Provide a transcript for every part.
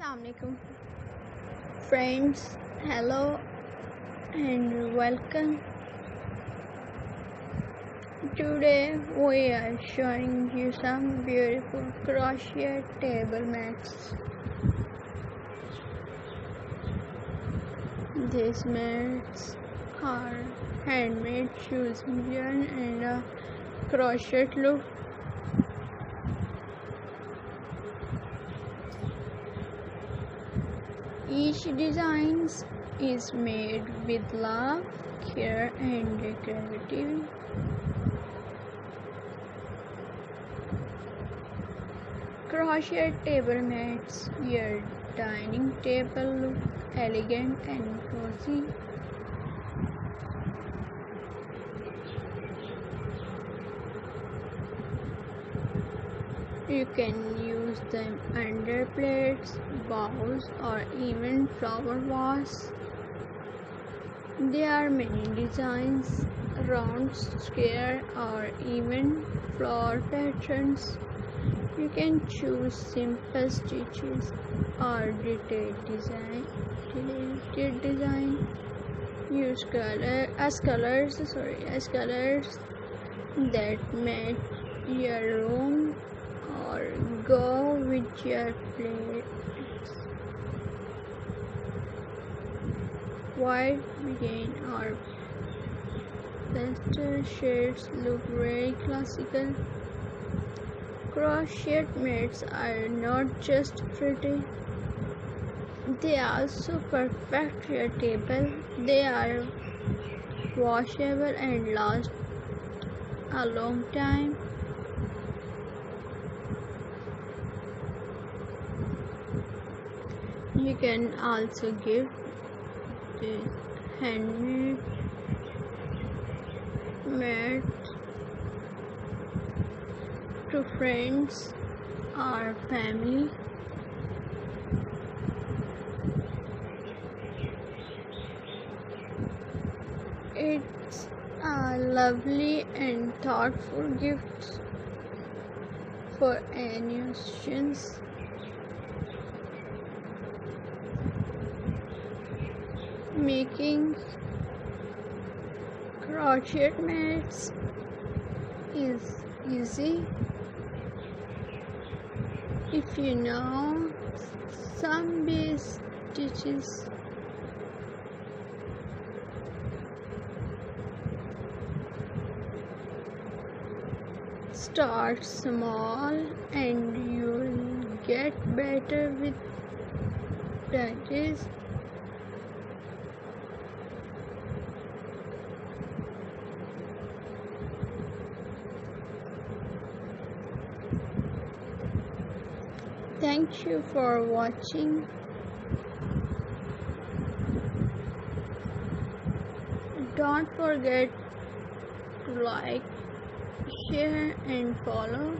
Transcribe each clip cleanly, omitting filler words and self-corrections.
Assalamualaikum friends, hello and welcome. Today we are showing you some beautiful crochet table mats. These mats are handmade using yarn and a crochet loop. Each design is made with love, care and creativity. Crochet table mats, your dining table look elegant and cozy. You can use them under plates, bowls or even flower vases. There are many designs, round, square or even flower patterns. You can choose simple stitches or detailed design. Use colors that match your room or go with your plates. White, green or pastel shades look very classical. Crochet mats are not just pretty, they also perfect your table. They are washable and last a long time. You can also give the handmade mat to friends or family. It's a lovely and thoughtful gift for any occasions. Making crochet mats is easy if you know some base stitches. Start small and you'll get better with practice. Thank you for watching. Don't forget to like, share and follow.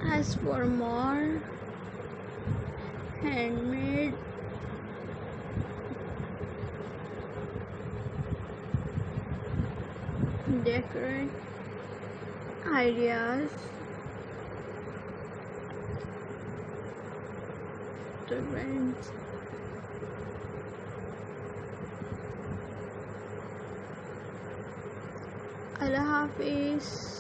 As for more handmade decorate ideas, events. Allah Hafiz.